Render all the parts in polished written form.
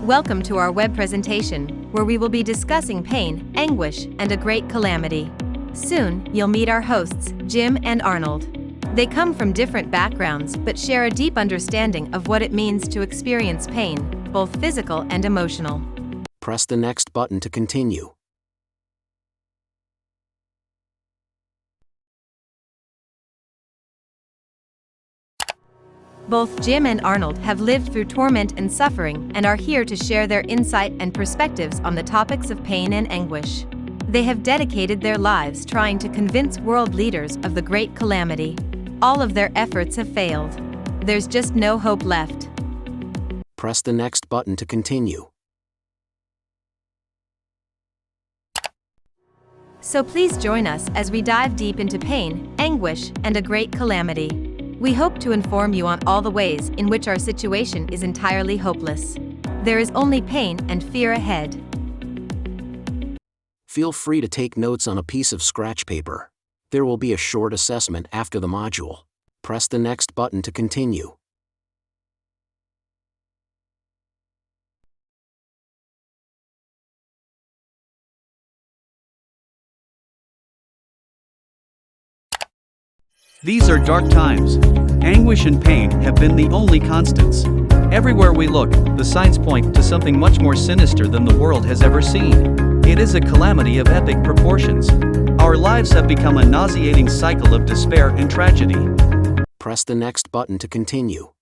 Welcome to our web presentation, where we will be discussing pain, anguish, and a great calamity. Soon, you'll meet our hosts, Jim and Arnold. They come from different backgrounds but share a deep understanding of what it means to experience pain, both physical and emotional. Press the next button to continue. Both Jim and Arnold have lived through torment and suffering and are here to share their insight and perspectives on the topics of pain and anguish. They have dedicated their lives trying to convince world leaders of the great calamity. All of their efforts have failed. There's just no hope left. Press the next button to continue. So please join us as we dive deep into pain, anguish, and a great calamity. We hope to inform you on all the ways in which our situation is entirely hopeless. There is only pain and fear ahead. Feel free to take notes on a piece of scratch paper. There will be a short assessment after the module. Press the next button to continue. These are dark times. Anguish and pain have been the only constants. Everywhere we look, the signs point to something much more sinister than the world has ever seen. It is a calamity of epic proportions. Our lives have become a nauseating cycle of despair and tragedy. Press the next button to continue.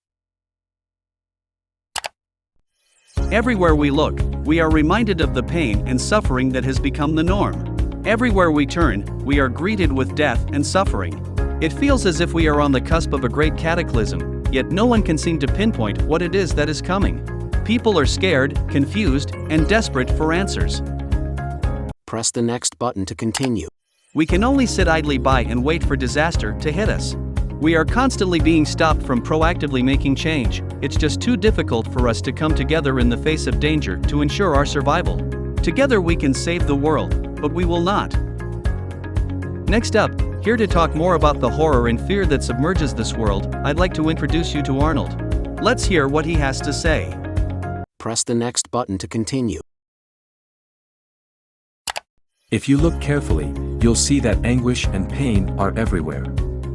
Everywhere we look, we are reminded of the pain and suffering that has become the norm. Everywhere we turn, we are greeted with death and suffering. It feels as if we are on the cusp of a great cataclysm, yet no one can seem to pinpoint what it is that is coming. People are scared, confused, and desperate for answers. Press the next button to continue. We can only sit idly by and wait for disaster to hit us. We are constantly being stopped from proactively making change. It's just too difficult for us to come together in the face of danger to ensure our survival. Together we can save the world, but we will not. Next up, here to talk more about the horror and fear that submerges this world, I'd like to introduce you to Arnold. Let's hear what he has to say. Press the next button to continue. If you look carefully, you'll see that anguish and pain are everywhere.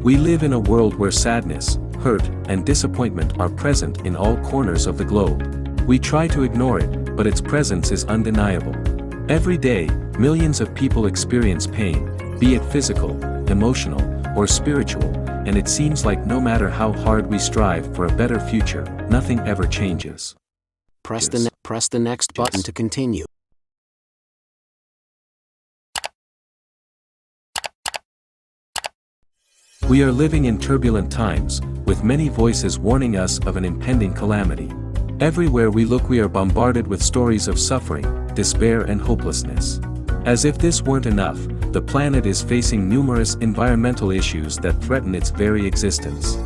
We live in a world where sadness, hurt, and disappointment are present in all corners of the globe. We try to ignore it, but its presence is undeniable. Every day, millions of people experience pain, be it physical, emotional, or spiritual, and it seems like no matter how hard we strive for a better future, nothing ever changes. Press the next button to continue. We are living in turbulent times, with many voices warning us of an impending calamity. Everywhere we look, we are bombarded with stories of suffering, despair, and hopelessness. As if this weren't enough, the planet is facing numerous environmental issues that threaten its very existence.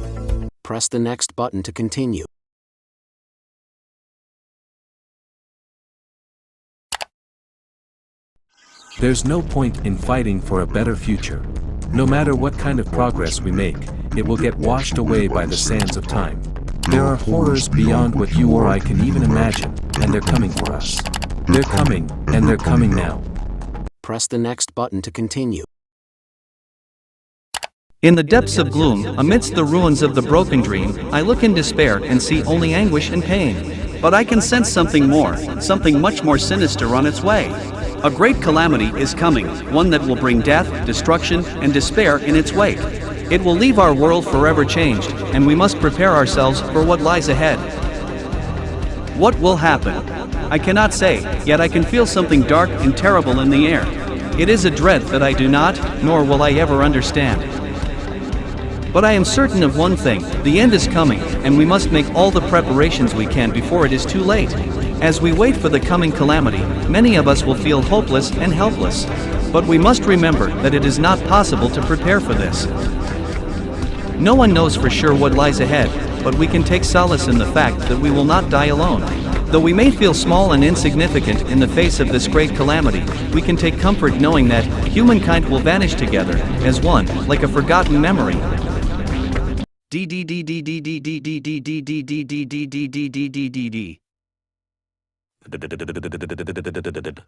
Press the next button to continue. There's no point in fighting for a better future. No matter what kind of progress we make, it will get washed away by the sands of time. There are horrors beyond what you or I can even imagine, and they're coming for us. They're coming, and they're coming now. Press the next button to continue. In the depths of gloom, amidst the ruins of the broken dream, I look in despair and see only anguish and pain. But I can sense something more, something much more sinister on its way. A great calamity is coming, one that will bring death, destruction, and despair in its wake. It will leave our world forever changed, and we must prepare ourselves for what lies ahead. What will happen? I cannot say, yet I can feel something dark and terrible in the air. It is a dread that I do not, nor will I ever understand. But I am certain of one thing, the end is coming, and we must make all the preparations we can before it is too late. As we wait for the coming calamity, many of us will feel hopeless and helpless. But we must remember that it is not possible to prepare for this. No one knows for sure what lies ahead, but we can take solace in the fact that we will not die alone. Though we may feel small and insignificant in the face of this great calamity, we can take comfort knowing that humankind will vanish together, as one, like a forgotten memory. it.